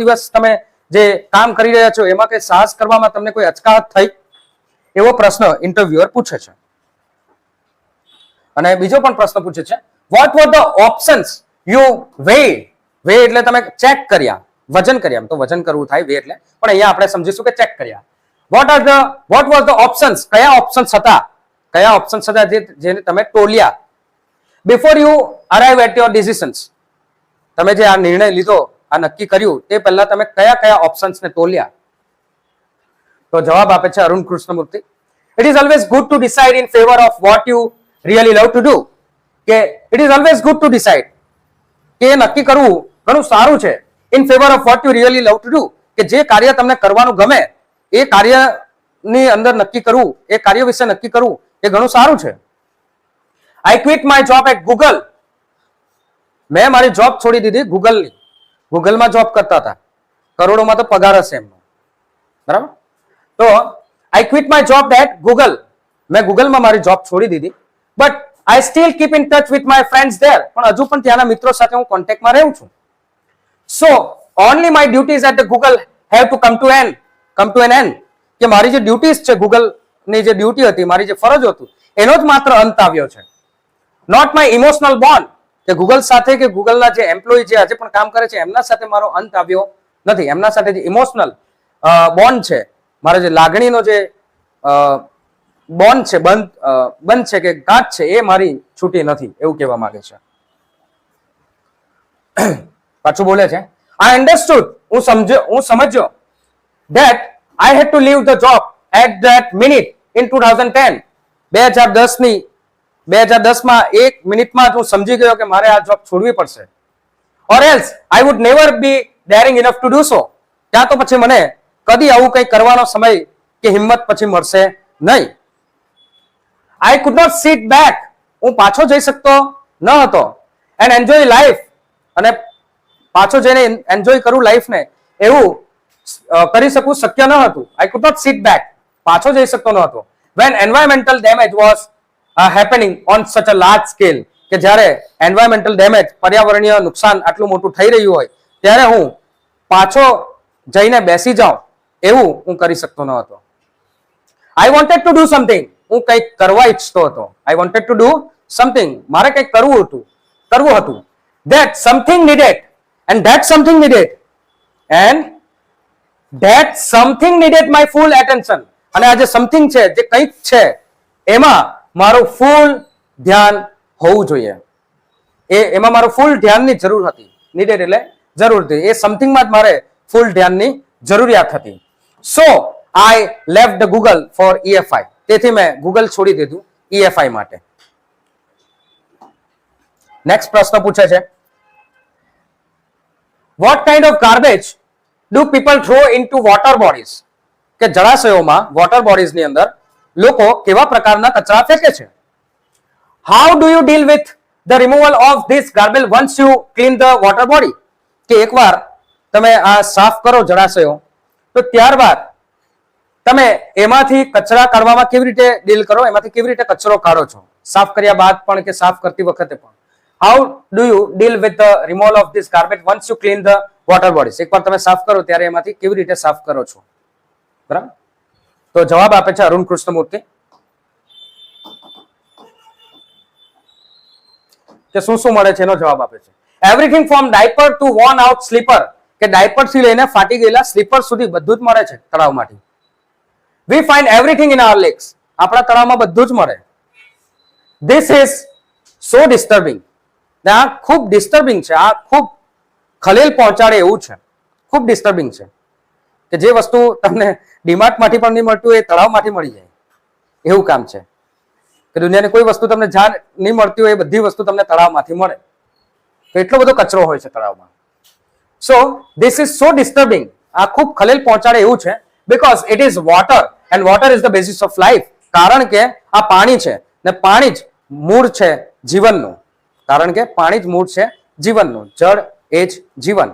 દિવસ તમે જે કામ કરી રહ્યા છો એમાં કઈ સાહસ કરવામાં તમને કોઈ અચકાહટ થઈ? એવો પ્રશ્ન ઇન્ટરવ્યુઅર પૂછે છે. અને બીજો પણ પ્રશ્ન પૂછે છે, what were the options you weighed? Weigh એટલે તમે ચેક કર્યા, વજન કર્યા, એમ તો વજન કરવું થાય વે એટલે, પણ અહીંયા આપણે સમજીશું કે ચેક કર્યા. વોટ વોઝ ધ ઓપ્શન્સ, કયા ઓપ્શન્સ હતા જેને તમે ટોલ્યા? Before you arrive at your decisions, તમે જે આ નિર્ણય લીધો, આ નક્કી કર્યું તે પહેલા તમે કયા ઓપ્શન્સને ટોલ્યા? તો જવાબ આપે છે Arun Krishnamurthy, it is always good to decide in favour of what you really love to do. કે it is always good to decide, કે નક્કી કરવું ઘણું સારું છે. In favour of what you really love to do, કે જે કાર્ય તમને કરવાનું ગમે એ કાર્યની અંદર નક્કી કરવું, એ કાર્ય વિશે નક્કી કરવું એ ઘણું સારું છે. I quit my job at Google, મેં મારી જોબ છોડી દીધી ગૂગલની. ગૂગલમાં જોબ કરતા હતા, કરોડોમાં તો પગાર હશે એમનો, બરાબર. તો I quit my job at Google, મેં ગૂગલમાં મારી જોબ છોડી દીધી. But I still keep in touch with my friends there, પણ હજુ પણ ત્યાંના મિત્રો સાથે હું કોન્ટેક્ટમાં રહું છું. So only my duties at the Google have to come to an end, કે મારી જે ડ્યુટીઝ છે, ગૂગલની જે ડ્યુટી હતી, મારી જે ફરજ હતું, એનો જ માત્ર અંત આવ્યો છે. નોટ માય ઇમોશનલ બોન્ડ, કે ગૂગલ સાથે કે ગૂગલના જે એમ્પ્લોય જે આજે પણ કામ કરે છે એમના સાથે મારો અંત આવ્યો નથી. એમના સાથે જે ઇમોશનલ બોન્ડ છે, મારો જે લાગણીનો જે બોન્ડ છે, બંધ છે કે ગાંઠ છે, એ મારી છૂટી નથી, એવું કહેવા માંગે છે. પાછું બોલે છે, આઈ અન્ડરસ્ટુડ, હું સમજ્યો, that I had to leave the job at that minute in 2010. 2010માં એક મિનિટમાં હું સમજી ગયો કે મારે આ જોબ છોડવી પડશે. or else I would never be daring enough to do so. ત્યાં તો પછી મને કદી આવું કંઈ કરવાનો સમય કે હિંમત પછી મળશે નહીં. I could not sit back, હું પાછો જઈ શકતો ન હતો, and enjoy life, અને પાછો જઈને એન્જોય કરું લાઈફને, એવું કરી શકું શક્ય ન હતું. I could not sit back, પાછો જઈ શકતો ન હતો. When environmental damage was happening on such a large scale, કે જ્યારે એન્વાયરમેન્ટલ ડેમેજ, પર્યાવરણીય નુકસાન આટલું મોટું થઈ રહ્યું હોય ત્યારે હું પાછો જઈને બેસી જાઉં એવું હું કરી શકતો ન હતો. I wanted to do something, હું કંઈક કરવા ઈચ્છતો હતો. I wanted to do something મારે કંઈક કરવું હતું that something needed and that something needed my full attention. અને આ જે સમથિંગ છે, જે કંઈક છે, એમાં મારું ફૂલ ધ્યાન હોવું જોઈએ. એમાં મારું ફૂલ ધ્યાનની જરૂર હતી. નીડેડ એટલે જરૂર હતી. એ સમથિંગમાં જ મારે ફૂલ ધ્યાનની જરૂરિયાત હતી. So I left the Google for EFI. તેથી મેં ગૂગલ છોડી દીધું EFI માટે. નેક્સ્ટ પ્રશ્ન પૂછે છે, what kind of garbage do people throw into water bodies? કે જળાશયોમાં વોટર બોડીઝ ની અંદર લોકો કેવા પ્રકારના કચરા ફેંકે છે? How do you deal with the removal of this garbage once you clean the water body? કે એકવાર તમે આ સાફ કરો જળાશયો, તો ત્યારબાદ તમે એમાંથી કચરા કાઢવામાં કેવી રીતે ડીલ કરો, એમાંથી કેવી રીતે કચરો કાઢો છો, સાફ કર્યા બાદ પણ કે સાફ કરતી વખતે પણ? How do you deal with the removal of this garbage once you clean the water bodies? એકવાર તમે સાફ કરો ત્યારે એમાંથી કેવી રીતે સાફ કરો છો? બરાબર. તો જવાબ આપે છે અરુણ કૃષ્ણમૂર્તિ કે શું શું મળે છે એનો જવાબ આપે છે. Everything from diaper to worn out slipper, કે ડાયપર થી લઈને ફાટી ગયેલા સ્લીપર સુધી બધું જ મળે છે તળાવમાંથી. We find everything in our lakes, આપણા તળાવમાં બધું જ મળે. ધીસ ઇઝ સો ડિસ્ટર્બિંગ, આ ખૂબ ડિસ્ટર્બિંગ છે, આ ખૂબ ખલેલ પહોંચાડે એવું છે, ખૂબ ડિસ્ટર્બિંગ છે કે જે વસ્તુ તમને ડીમાર્ટ માંથી પણ નહીં મળતું એ તળાવમાંથી મળી જાય એવું કામ છે. કે દુનિયાની કોઈ વસ્તુ તમને જ્યાં નહીં મળતી હોય એ બધી વસ્તુ તમને તળાવમાંથી મળે. તો એટલો બધો કચરો હોય છે તળાવમાં. So this is so disturbing, આ ખૂબ ખલેલ પહોંચાડે એવું છે. Because it is water and water is the basis of life. કારણ કે આ પાણી છે ને પાણી જ મૂળ છે જીવનનું. કારણ કે પાણી જ મૂળ છે જીવનનું. જળ એ જ જીવન.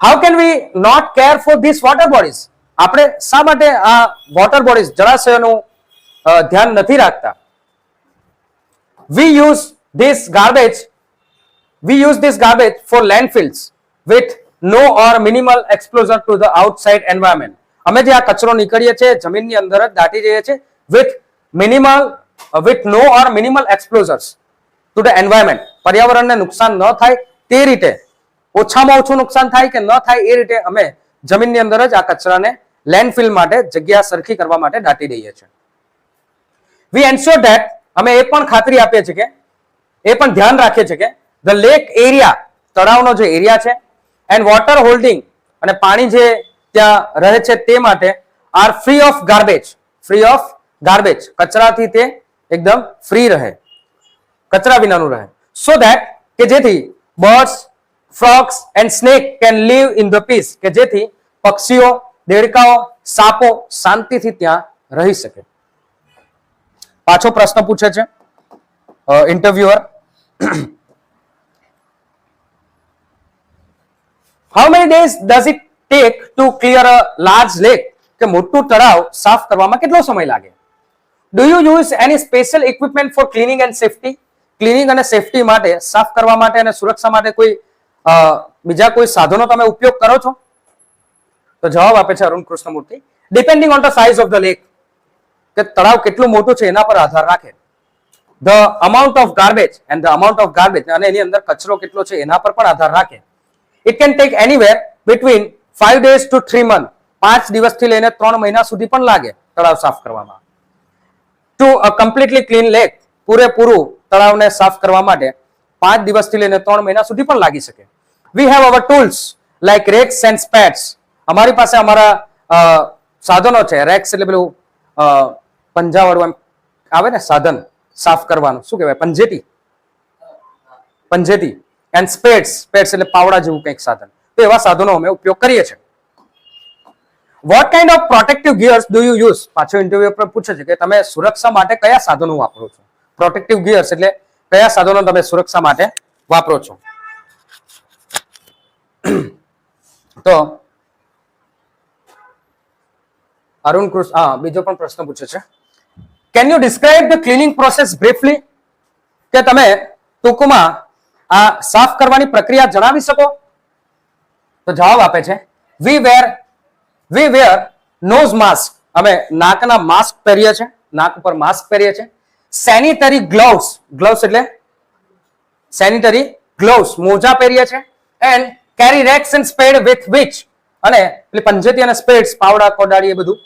How can we not care for this water bodies? આપણે શા માટે આ વોટર બોડીઝ જળાશયોનું ધ્યાન નથી રાખતા? We use this garbage for landfills with no or minimal exposure to the outside environment. અમે જે આ કચરો નીકળીએ છીએ જમીનની અંદર જ દાટી જઈએ છીએ with no or minimal exposures to the environment. પર્યાવરણને નુકસાન ન થાય તે રીતે, ઓછામાં ઓછું નુકસાન થાય કે ન થાય એ રીતે અમે જમીનની અંદર જ આ કચરાને લેન્ડફિલ માટે, જગ્યા સરખી કરવા માટે દાટી દઈએ છીએ. વી એન્શ્યોર ધેટ, અમે એ પણ ખાતરી આપીએ છીએ કે, એ પણ ધ્યાન રાખીએ છીએ કે ધ લેક એરિયા, તળાવનો જે એરિયા છે, એન્ડ વોટર હોલ્ડિંગ, અને પાણી જે ત્યાં રહે છે તે માટે, આર ફ્રી ઓફ ગાર્બેજ, કચરાથી તે એકદમ ફ્રી રહે, કચરા વિનાનું રહે. સો ધેટ, કે જેથી birds, frogs and snake can live in the peace, કે જેથી પક્ષીઓ, દેડકાઓ, સાપો શાંતિથી ત્યાં રહી શકે. પાછો પ્રશ્ન પૂછે છે interviewer, how many days does it take to clear a large lake? કે મોટું તળાવ સાફ કરવામાં કેટલો સમય લાગે? Do you use any special equipment for cleaning and safety? Cleaning અને સેફટી માટે, સાફ કરવા માટે અને સુરક્ષા માટે કોઈ બીજા કોઈ સાધનો તમે ઉપયોગ કરો છો? તો જવાબ આપે છે Arun Krishnamurthy, depending on the size of the lake, કે તળાવ કેટલું મોટું છે એના પર આધાર રાખે. The amount of garbage and the amount of garbage, અને એની અંદર કચરો કેટલો છે એના પર પણ આધાર રાખે. It can take anywhere between 5 days to 3 months, 5 દિવસથી લઈને 3 મહિના સુધી પણ લાગે તળાવ સાફ કરવામાં. To a completely clean lake, પૂરેપૂરું તળાવને સાફ કરવા માટે 5 દિવસથી લઈને 3 મહિના સુધી પણ લાગી શકે. We have our tools like rakes and spades, અમારી પાસે અમારા સાધનો છે. રેક્સ એટલે પેલું પંજાવાળું એમ આવે ને સાધન સાફ કરવાનું, શું કહેવાય, પંજેતી. એન્ડ સ્પેટ્સ એટલે પાવડા જેવું કંઈક સાધન. તો એવા સાધનો અમે ઉપયોગ કરીએ છીએ. What kind of protective gears do you use? પાછો ઇન્ટરવ્યુ પર પૂછે છે કે તમે સુરક્ષા માટે કયા સાધનો વાપરો છો? પ્રોટેક્ટિવ ગિયર્સ એટલે કયા સાધનો તમે સુરક્ષા માટે વાપરો છો? તો અરુણ કૃષ્ણ બીજો પણ પ્રશ્ન પૂછે છે, can you describe the cleaning process briefly? કે તમે ટૂંકમાં આ સાફ કરવાની પ્રક્રિયા જણાવી શકો? તો જવાબ આપે છે, વી વેર નોઝ માસ્ક, અમે નાકના માસ્ક પહેરીએ છીએ, નાક ઉપર માસ્ક પહેરીએ છીએ. સેનિટરી ગ્લોવ્સ એટલે સેનિટરી ગ્લોવ્સ મોજા પહેરીએ છે, and carry rakes and spade with which, અને એટલે પંજેતી અને સ્પેડ્સ પાવડા કોદાળી એ બધું,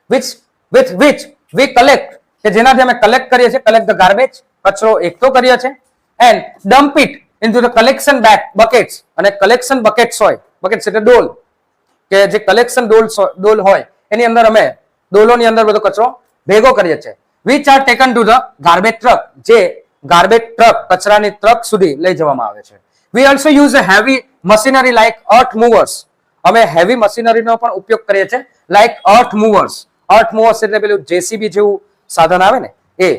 વિથ વિચ વી કલેક્ટ કે જેનાથી અમે કલેક્ટ કરીએ છીએ, કલેક્ટ ધ ગાર્બેજ કચરો એકઠો કરીએ છીએ, and dump it into the collection buckets, અને કલેક્શન બકેટ્સ હોય, બકેટ્સ એટલે ડોલ, કે જે કલેક્શન ડોલ હોય એની અંદર અમે ડોલોની અંદર બધો કચરો ભેગો કરીએ છીએ, which are taken to the garbage truck, જે ગાર્બેજ ટ્રક કચરાની ટ્રક સુધી લઈ જવામાં આવે છે. We also use a heavy machinery like earth movers, અમે હેવી મશીનરીનો પણ ઉપયોગ કરીએ છીએ, લાઇક અર્થ મૂવર્સ એટલે પેલું જેસીબી જેવું સાધન આવે ને એ,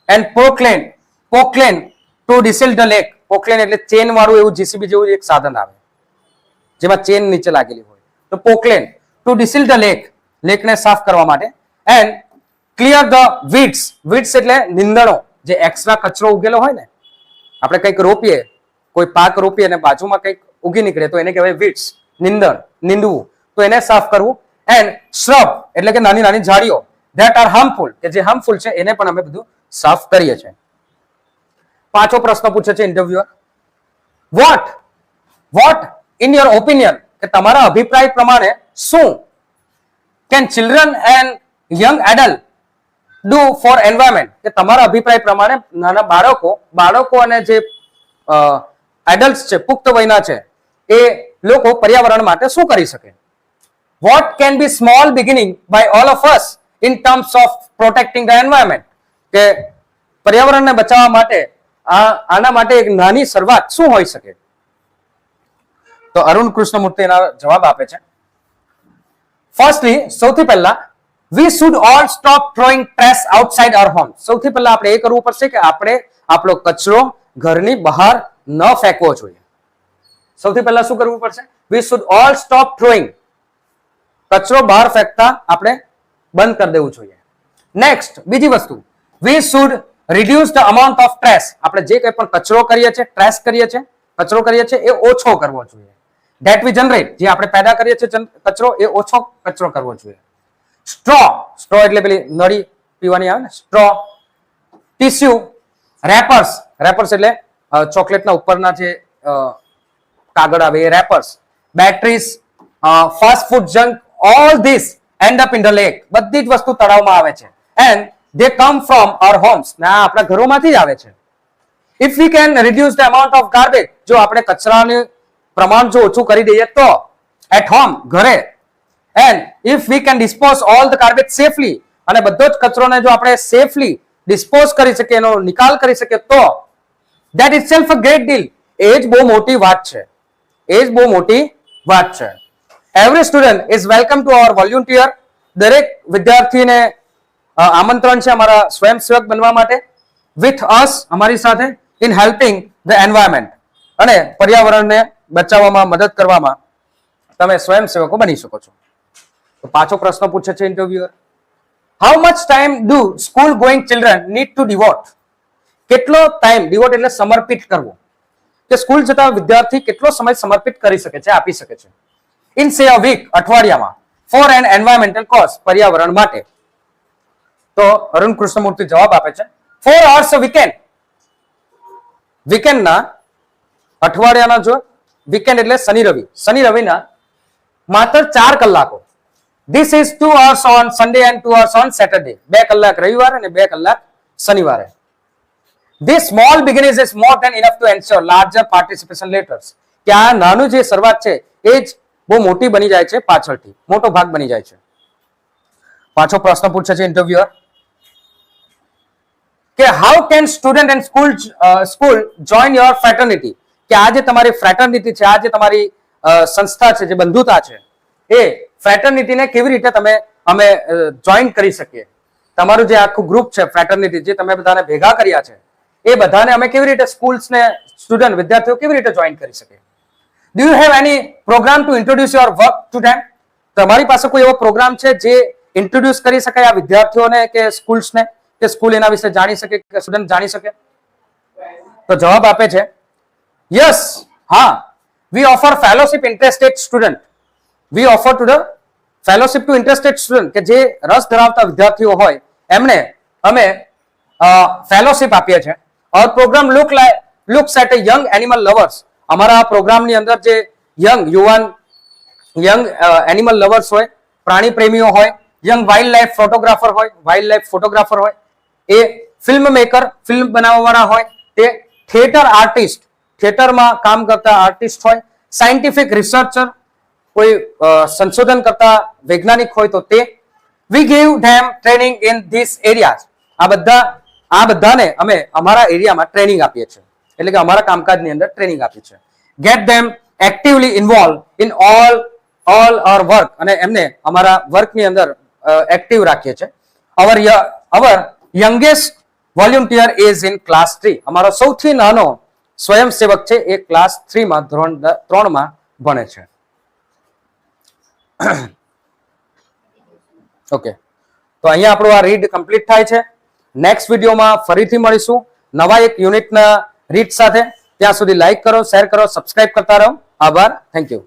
and Poclain to desilt the lake, Poclain એટલે ચેન વાળું એવું જેસીબી જેવું એક સાધન આવે જેમાં ચેન નીચે લાગેલી હોય, તો પોકલેન ટુ ડિસેલ ધ લેકને સાફ કરવા માટે, એન્ડ ક્લિયર ધ વીડ્સ એટલે નીંદણો, જે એક્સ્ટ્રા કચરો ઉગેલો હોય ને, આપણે કંઈક રોપીએ, કોઈ પાક રોપીએ અને બાજુમાં કંઈક ઉગી નીકળે તો એને કહેવાય વીડ્સ, નીંદવું, તો એને સાફ કરવું, એન્ડ શ્રબ એટલે કે નાની નાની ઝાડીઓ ધેટ આર હાર્મફુલ, કે જે હાર્મફુલ છે એને પણ અમે બધું સાફ કરીએ છીએ. પાંચમો પ્રશ્ન પૂછે છે interviewer, what in your opinion, કે તમારા અભિપ્રાય પ્રમાણે શું can children and young adult do for environment, કે તમારા અભિપ્રાય પ્રમાણે નાના બાળકો અને જે એડલ્ટ છે, પુખ્ત વયના છે, એ લોકો પર્યાવરણ માટે શું કરી શકે. What can be small beginning by all of us in terms of protecting the environment, કે પર્યાવરણને બચાવવા માટે આના માટે એક નાની શરૂઆત શું હોઈ શકે. તો અરુણ કૃષ્ણમૂર્તિ એના જવાબ આપે છે. ફર્સ્ટલી, સૌથી પહેલા, we should all stop throwing trash outside our homes. સૌથી પહેલા આપણે એ કરવું પડશે કે આપણે આપણો કચરો ઘરની બહાર ન ફેંકવો જોઈએ. સૌથી પહેલા શું કરવું પડશે? we should all stop throwing, કચરો બહાર ફેંકતા આપણે બંધ કરી દેવું જોઈએ. નેક્સ્ટ, બીજી વસ્તુ, we should reduce the amount of trash, આપણે જે કંઈ પણ કચરો કરીએ છીએ, કચરો કરીએ છીએ એ ઓછો કરવો જોઈએ. that we generate, જે આપણે પેદા કરીએ છીએ કચરો, એ ઓછો કચરો કરવો જોઈએ. સ્ટ્રો એટલે પેલી નળી પીવાની આવે ને, સ્ટ્રો, ટીસ્યુ, રેપર્સ એટલે ચોકલેટના ઉપરના જે કાગળ આવે એ wrappers, batteries, fast food junk, all this end up in the lake, બધી જ વસ્તુ તળાવમાં આવે છે, and they come from our homes, ના આપણા ઘરોમાંથી જ આવે છે. if we can reduce the amount of garbage, જો આપણે કચરાનું પ્રમાણ જો ઓછું કરી દઈએ તો at home, ઘરે, and if we can dispose all the garbage safely, અને બધો જ કચરોને જો આપણે સેફલી ડિસ્પોઝ કરી શકીએ, એનો નિકાલ કરી શકીએ તો that itself a great deal, એ જ બહુ મોટી વાત છે. Every student is welcome to our volunteer, દરેક વિદ્યાર્થીને આમંત્રણ છે અમારા સ્વયંસેવક બનવા માટે, with us, અમારી સાથે, in helping the environment, અને પર્યાવરણને બચાવવામાં મદદ કરવામાં તમે સ્વયંસેવકો બની શકો છો. તો પાછો પ્રશ્ન પૂછે છે interviewer, how much time do school going children need to devote, કેટલો ટાઈમ, ડિવોટ એટલે સમર્પિત કરવો, કે સ્કૂલ જતા વિદ્યાર્થી કેટલો સમય સમર્પિત કરી શકે છે, આપી શકે છે, in say a week, અઠવાડિયામાં, for an environmental cause, પર્યાવરણ માટે. તો અરુણ કૃષ્ણમૂર્તિ જવાબ આપે છે 4 hours a weekend, વીકેન્ડના, અઠવાડિયાના, જો વીકેન્ડ એટલે શનિ રવિના માત્ર 4 કલાકો. this is 2 hours on Sunday and 2 hours on Saturday, 2 કલાક રવિવારે અને 2 કલાક શનિવારે. this small beginning is more than enough to ensure larger participation later, કે આ નાનું જે શરૂઆત છે એ જ બહુ મોટી બની જાય છે, પાછળથી મોટો ભાગ બની જાય છે. પાછો પ્રશ્ન પૂછે છે ઇન્ટરવ્યુઅર કે how can student and school join your fraternity, કે આ જે તમારી ફ્રેટર્નિટી છે, આ જે તમારી સંસ્થા છે, જે બંધુતા છે, એ ફ્રેટર્નિટીને કેવી રીતે અમે જોઈન કરી શકીએ. તમારું જે આખું ગ્રુપ છે ફ્રેટર્નિટી, જે તમે બધાને ભેગા કર્યા છે, એ બધાને અમે કેવી રીતે સ્કૂલ્સને સ્ટુડન્ટ વિદ્યાર્થીઓ કેવી રીતે જોઈન કરી શકીએ. Do you have any program to introduce your work to them? તમારી પાસે કોઈ એવો પ્રોગ્રામ છે જે ઇન્ટ્રોડ્યુસ કરી શકાય આ વિદ્યાર્થીઓને કે સ્કૂલ્સને, કે સ્કૂલ એના વિશે જાણી શકે, કે સ્ટુડન્ટ જાણી શકે? તો જવાબ આપે છે યસ, હા, we offer fellowship interested student, we offer to the fellowship to interested student, કે જે રસ ધરાવતા વિદ્યાર્થીઓ હોય એમને અમે ફેલોશિપ આપીએ છીએ. Our program looks at a young animal lovers. અમારા પ્રોગ્રામની અંદર જે યંગ એનિમલ લવર્સ હોય, પ્રાણી પ્રેમીઓ હોય, યંગ વાઇલ્ડ લાઈફ ફોટોગ્રાફર હોય, એ ફિલ્મ મેકર, ફિલ્મ બનાવવાવાળા હોય, તે થિયેટર આર્ટિસ્ટ, થિયેટરમાં કામ કરતા આર્ટિસ્ટ હોય, સાયન્ટિફિક રિસર્ચર, કોઈ સંશોધન કરતા વૈજ્ઞાનિક હોય તો તે. We give them training in this areas. આ બધાને અમે અમારા એરિયામાં ટ્રેનિંગ આપીએ છીએ, એટલે કે અમારા કામકાજની અંદર ટ્રેનિંગ આપીએ છીએ. Get them actively involve in all our work, અને એમને અમારા વર્કની અંદર એક્ટિવ રાખીએ છીએ. Our youngest volunteer is in class 3. અમારો સૌથી નાનો સ્વયંસેવક છે એ ક્લાસ 3 માં ધોરણ 3 માં ભણે છે. ઓકે, તો અહીંયા આપણું આ રીડ કમ્પ્લીટ થાય છે. નેક્સ્ટ વિડીયોમાં ફરીથી મળીશું નવા એક યુનિટના રીડ સાથે. ત્યાં સુધી લાઈક કરો, શેર કરો, સબસ્ક્રાઇબ કરતા રહો. આભાર. Thank you.